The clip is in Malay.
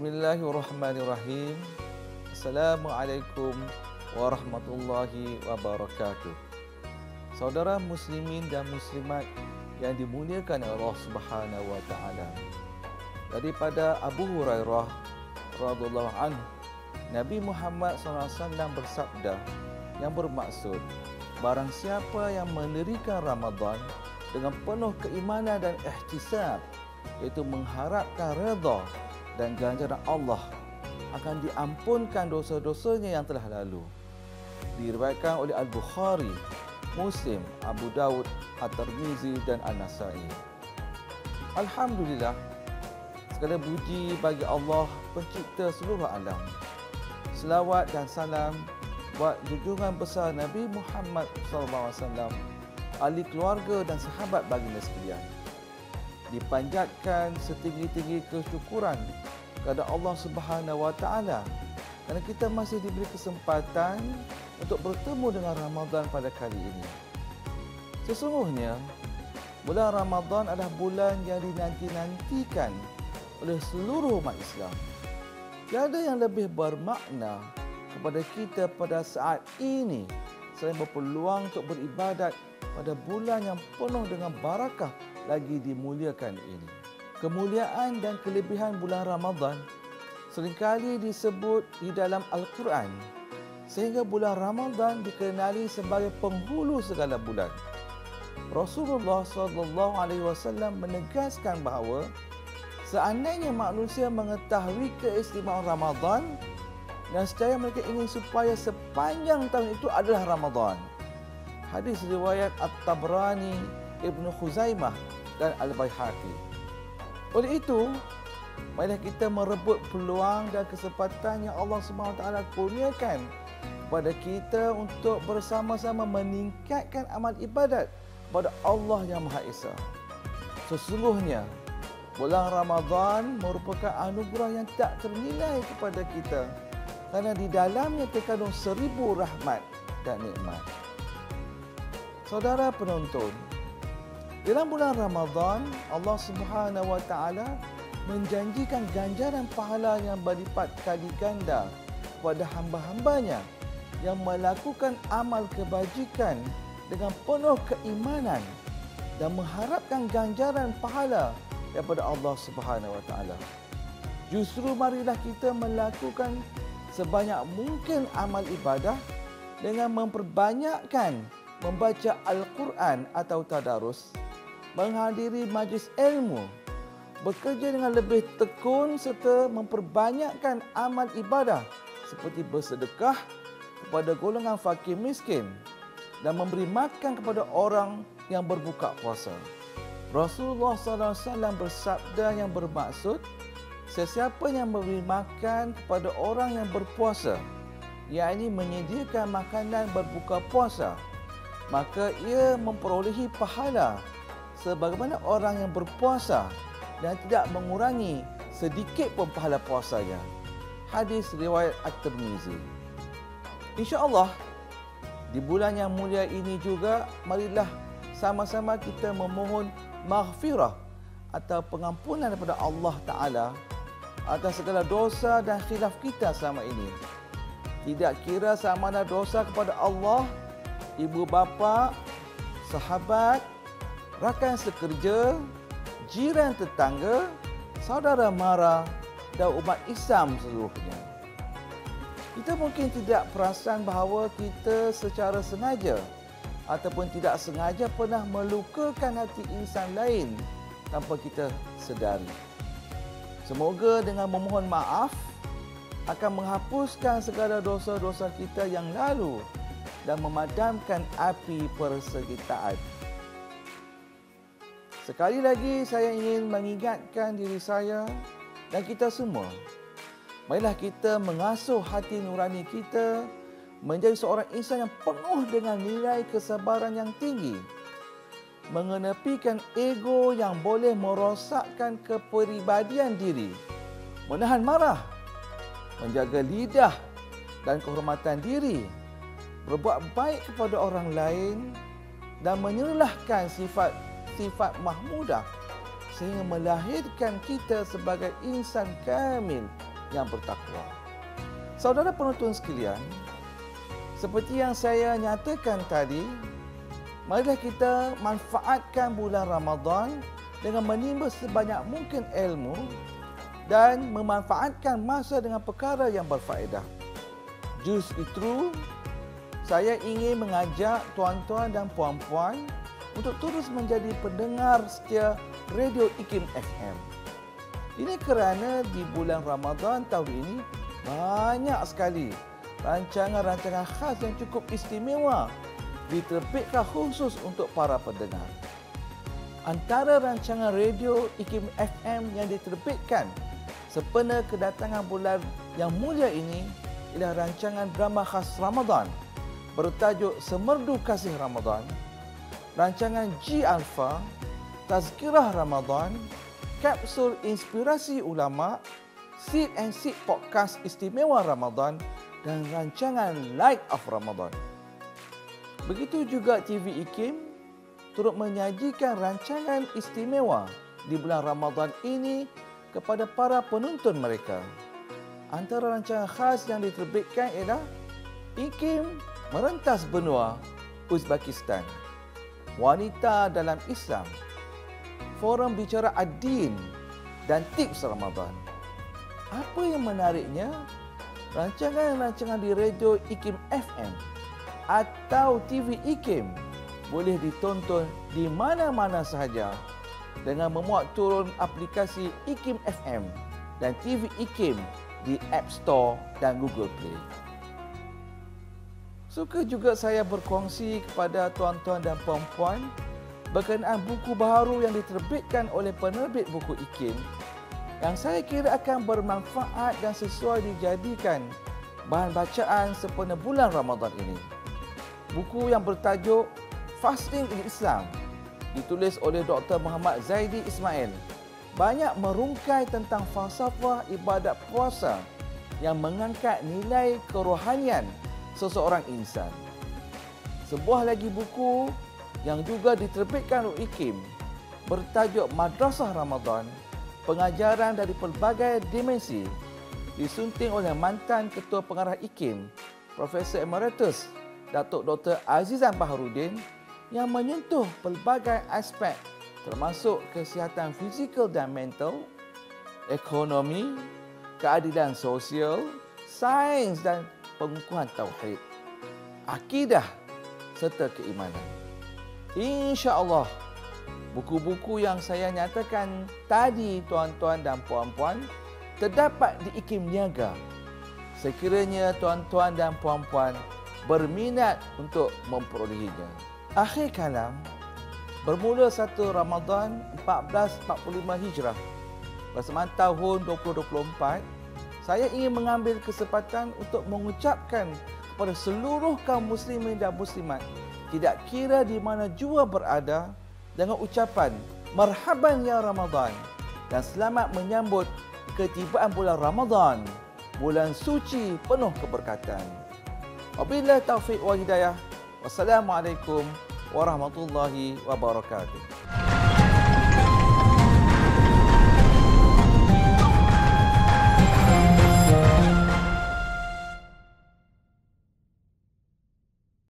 Bismillahirrahmanirrahim. Assalamualaikum warahmatullahi wabarakatuh. Saudara muslimin dan muslimat yang dimuliakan Allah Subhanahu wa taala. Daripada Abu Hurairah radhiyallahu anhu, Nabi Muhammad SAW bersabda yang bermaksud, barang siapa yang mendirikan Ramadan dengan penuh keimanan dan ihtisab, iaitu mengharapkan redha dan ganjaran Allah, akan diampunkan dosa-dosanya yang telah lalu. Diriwayatkan oleh Al-Bukhari, Muslim, Abu Dawud, At-Tirmizi dan An-Nasa'i. Alhamdulillah, segala puji bagi Allah pencipta seluruh alam. Selawat dan salam buat junjungan besar Nabi Muhammad SAW, ahli keluarga dan sahabat baginda sekalian. Dipanjatkan setinggi-tinggi kesyukuran kepada Allah Subhanahu wa taala kerana kita masih diberi kesempatan untuk bertemu dengan Ramadan pada kali ini. Sesungguhnya bulan Ramadan adalah bulan yang dinanti-nantikan oleh seluruh umat Islam. Tiada yang lebih bermakna kepada kita pada saat ini selain berpeluang untuk beribadat pada bulan yang penuh dengan barakah lagi dimuliakan ini. Kemuliaan dan kelebihan bulan Ramadan seringkali disebut di dalam Al-Quran, sehingga bulan Ramadan dikenali sebagai penghulu segala bulan. Rasulullah SAW menegaskan bahawa seandainya manusia mengetahui keistimewaan Ramadan, dan secara mereka ingin supaya sepanjang tahun itu adalah Ramadan. Hadis riwayat At-Tabrani, Ibnu Khuzaimah dan Al-Baihaqi. Oleh itu, marilah kita merebut peluang dan kesempatan yang Allah SWT kurniakan kepada kita untuk bersama-sama meningkatkan amal ibadat kepada Allah yang Maha Esa. Sesungguhnya, bulan Ramadan merupakan anugerah yang tak ternilai kepada kita kerana di dalamnya terkandung 1000 rahmat dan nikmat. Saudara penonton, dalam bulan Ramadan, Allah Subhanahu wa taala menjanjikan ganjaran pahala yang berlipat kali ganda kepada hamba-hambanya yang melakukan amal kebajikan dengan penuh keimanan dan mengharapkan ganjaran pahala daripada Allah Subhanahu wa taala. Justru marilah kita melakukan sebanyak mungkin amal ibadah dengan memperbanyakkan membaca Al-Quran atau tadarus, menghadiri majlis ilmu, bekerja dengan lebih tekun serta memperbanyakkan amal ibadah seperti bersedekah kepada golongan fakir miskin dan memberi makan kepada orang yang berbuka puasa. Rasulullah SAW bersabda yang bermaksud, sesiapa yang memberi makan kepada orang yang berpuasa, yakni menyediakan makanan berbuka puasa, maka ia memperolehi pahala sebagaimana orang yang berpuasa dan tidak mengurangi sedikit pun pahala puasanya. Hadis riwayat At-Tirmizi. InsyaAllah, di bulan yang mulia ini juga, marilah sama-sama kita memohon maghfirah atau pengampunan daripada Allah Ta'ala atas segala dosa dan khilaf kita selama ini. Tidak kira sama ada dosa kepada Allah, ibu bapa, sahabat, rakan sekerja, jiran tetangga, saudara mara dan umat Islam seluruhnya. Kita mungkin tidak perasan bahawa kita secara sengaja ataupun tidak sengaja pernah melukakan hati insan lain tanpa kita sedari. Semoga dengan memohon maaf akan menghapuskan segala dosa-dosa kita yang lalu dan memadamkan api persertaan. Sekali lagi saya ingin mengingatkan diri saya dan kita semua, marilah kita mengasuh hati nurani kita menjadi seorang insan yang penuh dengan nilai kesabaran yang tinggi, mengenepikan ego yang boleh merosakkan kepribadian diri, menahan marah, menjaga lidah dan kehormatan diri, berbuat baik kepada orang lain dan menyerlahkan sifat mahmudah sehingga melahirkan kita sebagai insan kamil yang bertakwa. Saudara penonton sekalian, seperti yang saya nyatakan tadi, marilah kita manfaatkan bulan Ramadan dengan menimba sebanyak mungkin ilmu dan memanfaatkan masa dengan perkara yang berfaedah. Justru saya ingin mengajak tuan-tuan dan puan-puan untuk terus menjadi pendengar setia Radio IKIM FM. Ini kerana di bulan Ramadan tahun ini banyak sekali rancangan-rancangan khas yang cukup istimewa diterbitkan khusus untuk para pendengar. Antara rancangan radio IKIM FM yang diterbitkan sempena kedatangan bulan yang mulia ini ialah rancangan drama khas Ramadan bertajuk Semerdu Kasih Ramadan, rancangan G Alpha, Tazkirah Ramadan, Kapsul Inspirasi Ulama, Seed and Seed Podcast Istimewa Ramadan dan rancangan Light of Ramadan. Begitu juga TV IKIM turut menyajikan rancangan istimewa di bulan Ramadan ini kepada para penonton mereka. Antara rancangan khas yang diterbitkan ialah IKIM Merentas Benua Uzbekistan, Wanita dalam Islam, Forum Bicara Ad-Din dan Tips Ramadan. Apa yang menariknya, rancangan-rancangan di radio IKIM FM atau TV IKIM boleh ditonton di mana-mana sahaja dengan memuat turun aplikasi IKIM FM dan TV IKIM di App Store dan Google Play. Suka juga saya berkongsi kepada tuan-tuan dan puan-puan berkenaan buku baru yang diterbitkan oleh penerbit buku IKIM yang saya kira akan bermanfaat dan sesuai dijadikan bahan bacaan sempena bulan Ramadan ini. Buku yang bertajuk Fasting in Islam ditulis oleh Dr. Muhammad Zaidi Ismail banyak merungkai tentang falsafah ibadat puasa yang mengangkat nilai kerohanian seseorang insan. Sebuah lagi buku yang juga diterbitkan oleh IKIM bertajuk Madrasah Ramadan, pengajaran dari pelbagai dimensi, disunting oleh mantan Ketua Pengarah IKIM, Profesor Emeritus Datuk Dr. Azizan Baharudin yang menyentuh pelbagai aspek termasuk kesihatan fizikal dan mental, ekonomi, keadilan sosial, sains dan pengukuhan tauhid, akidah serta keimanan. Insya-Allah, buku-buku yang saya nyatakan tadi tuan-tuan dan puan-puan terdapat di IKIM Niaga. Sekiranya tuan-tuan dan puan-puan berminat untuk memperolehinya. Akhir kalam, bermula 1 Ramadan 1445 Hijrah bersamaan tahun 2024, saya ingin mengambil kesempatan untuk mengucapkan kepada seluruh kaum muslimin dan muslimat, tidak kira di mana jua berada, dengan ucapan marhaban ya Ramadan dan selamat menyambut ketibaan bulan Ramadan, bulan suci penuh keberkatan. Wabillahi taufiq wal hidayah. Wassalamualaikum warahmatullahi wabarakatuh.